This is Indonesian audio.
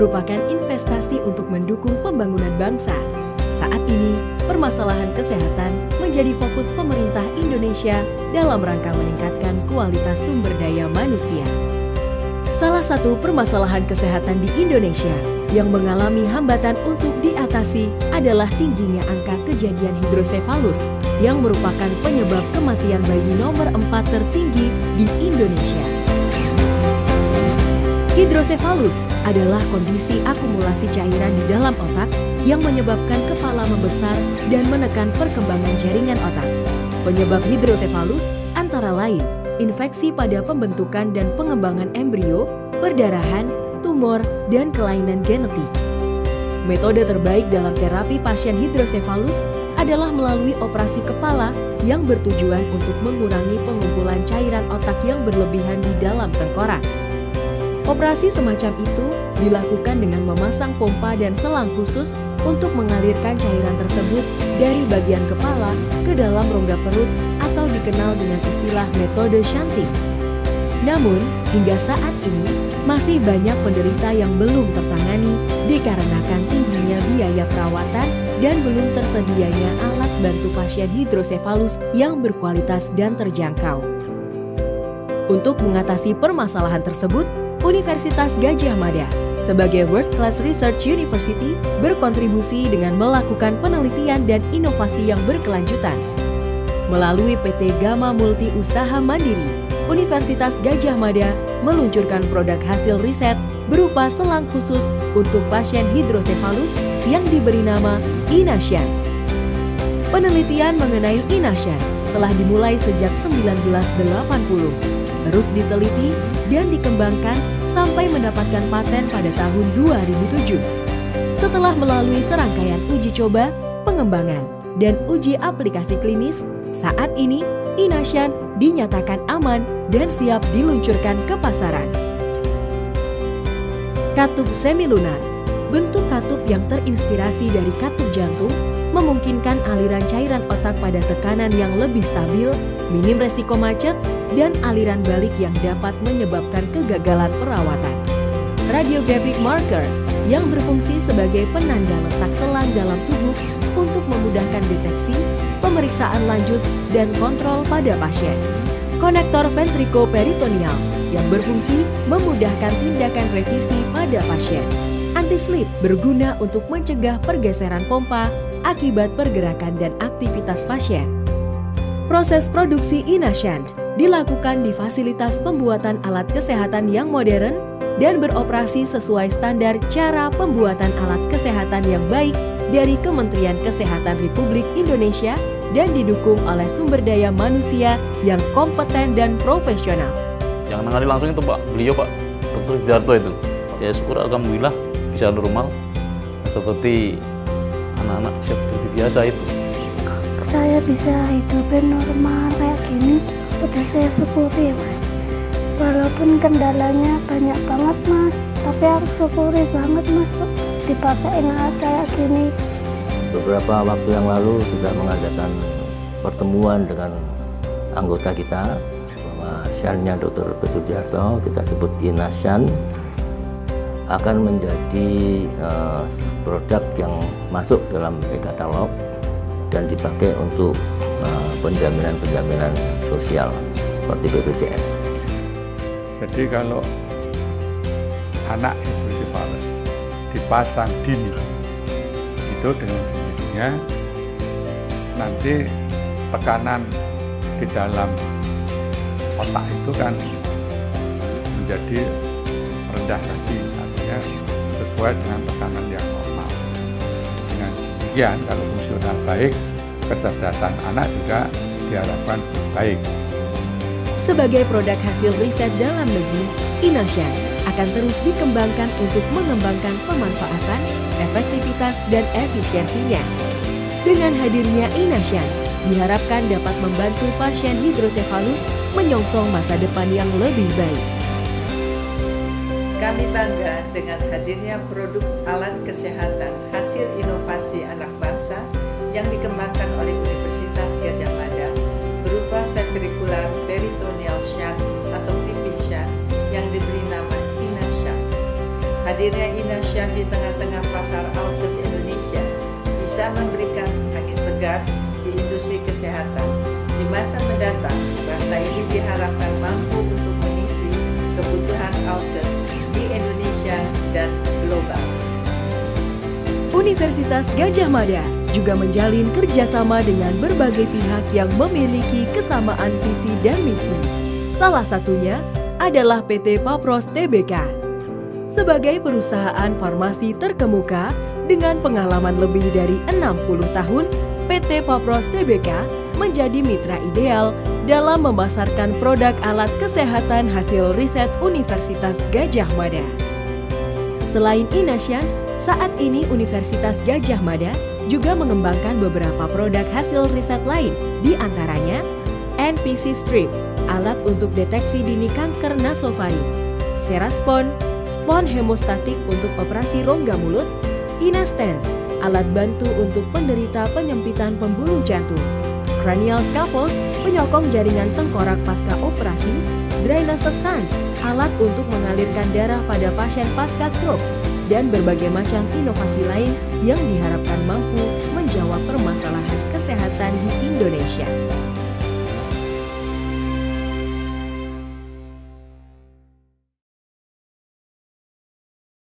merupakan investasi untuk mendukung pembangunan bangsa. Saat ini, permasalahan kesehatan menjadi fokus pemerintah Indonesia dalam rangka meningkatkan kualitas sumber daya manusia. Salah satu permasalahan kesehatan di Indonesia yang mengalami hambatan untuk diatasi adalah tingginya angka kejadian hidrosefalus yang merupakan penyebab kematian bayi nomor 4 tertinggi di Indonesia. Hidrosefalus adalah kondisi akumulasi cairan di dalam otak yang menyebabkan kepala membesar dan menekan perkembangan jaringan otak. Penyebab hidrosefalus antara lain infeksi pada pembentukan dan pengembangan embrio, perdarahan, tumor, dan kelainan genetik. Metode terbaik dalam terapi pasien hidrosefalus adalah melalui operasi kepala yang bertujuan untuk mengurangi pengumpulan cairan otak yang berlebihan di dalam tengkorak. Operasi semacam itu dilakukan dengan memasang pompa dan selang khusus untuk mengalirkan cairan tersebut dari bagian kepala ke dalam rongga perut atau dikenal dengan istilah metode shunting. Namun, hingga saat ini masih banyak penderita yang belum tertangani dikarenakan tingginya biaya perawatan dan belum tersedianya alat bantu pasien hidrosefalus yang berkualitas dan terjangkau. Untuk mengatasi permasalahan tersebut, Universitas Gadjah Mada sebagai World Class Research University berkontribusi dengan melakukan penelitian dan inovasi yang berkelanjutan. Melalui PT Gama Multi Usaha Mandiri, Universitas Gadjah Mada meluncurkan produk hasil riset berupa selang khusus untuk pasien hidrosefalus yang diberi nama Inashan. Penelitian mengenai Inashan telah dimulai sejak 1980, terus diteliti dan dikembangkan sampai mendapatkan paten pada tahun 2007. Setelah melalui serangkaian uji coba, pengembangan, dan uji aplikasi klinis, saat ini Inashan dinyatakan aman dan siap diluncurkan ke pasaran. Katup semilunar, bentuk katup yang terinspirasi dari katup jantung, memungkinkan aliran cairan otak pada tekanan yang lebih stabil, minim resiko macet, dan aliran balik yang dapat menyebabkan kegagalan perawatan. Radiographic marker yang berfungsi sebagai penanda letak selang dalam tubuh untuk memudahkan deteksi, pemeriksaan lanjut, dan kontrol pada pasien. Konektor ventrikoperitoneal yang berfungsi memudahkan tindakan revisi pada pasien. Anti-slip berguna untuk mencegah pergeseran pompa akibat pergerakan dan aktivitas pasien. Proses produksi Inashan dilakukan di fasilitas pembuatan alat kesehatan yang modern dan beroperasi sesuai standar cara pembuatan alat kesehatan yang baik dari Kementerian Kesehatan Republik Indonesia dan didukung oleh sumber daya manusia yang kompeten dan profesional. Yang nangani langsung itu beliau Pak Dr. Jarto itu. Ya syukur alhamdulillah bisa normal seperti anak-anak seperti biasa itu. Saya bisa hidupin normal kayak gini, udah saya syukuri Mas. Walaupun kendalanya banyak banget Mas, tapi aku syukuri banget Mas dipakai alat kayak gini. Beberapa waktu yang lalu sudah mengadakan pertemuan dengan anggota kita bahwa Shan-nya Dr. Besudarto, kita sebut Inashan, akan menjadi produk yang masuk dalam e-katalog dan dipakai untuk penjaminan sosial seperti BPJS. Jadi kalau anak hidrosefalus dipasang dini, itu dengan sendirinya nanti tekanan di dalam otak itu kan menjadi rendah lagi, artinya sesuai dengan tekanan yang normal. Dengan demikian, kalau fungsional baik, kecerdasan anak juga diharapkan baik. Sebagai produk hasil riset dalam negeri, Inashan akan terus dikembangkan untuk mengembangkan pemanfaatan, efektivitas, dan efisiensinya. Dengan hadirnya Inashan, diharapkan dapat membantu pasien hidrosefalus menyongsong masa depan yang lebih baik. Kami bangga dengan hadirnya produk alat kesehatan hasil inovasi anak bangsa yang dikembangkan oleh Universitas Gadjah Mada berupa ventricular peritoneal shunt atau VP shunt yang diberi nama Inashan. Hadirnya Inashan terjun di tengah-tengah pasar Alkes Indonesia bisa memberikan angin segar di industri kesehatan. Di masa mendatang, bangsa ini diharapkan mampu untuk mengisi kebutuhan Alkes di Indonesia dan global. Universitas Gadjah Mada juga menjalin kerjasama dengan berbagai pihak yang memiliki kesamaan visi dan misi. Salah satunya adalah PT Papros Tbk. Sebagai perusahaan farmasi terkemuka dengan pengalaman lebih dari 60 tahun, PT Papros Tbk menjadi mitra ideal dalam memasarkan produk alat kesehatan hasil riset Universitas Gadjah Mada. Selain Inasyan, saat ini Universitas Gadjah Mada juga mengembangkan beberapa produk hasil riset lain, di antaranya NPC Strip, alat untuk deteksi dini kanker nasofaring, Seraspon, spon hemostatik untuk operasi rongga mulut, Inastent, alat bantu untuk penderita penyempitan pembuluh jantung, Cranial Scaffold, penyokong jaringan tengkorak pasca operasi, Drainase Shunt, alat untuk mengalirkan darah pada pasien pasca stroke, dan berbagai macam inovasi lain yang diharapkan mampu menjawab permasalahan kesehatan di Indonesia.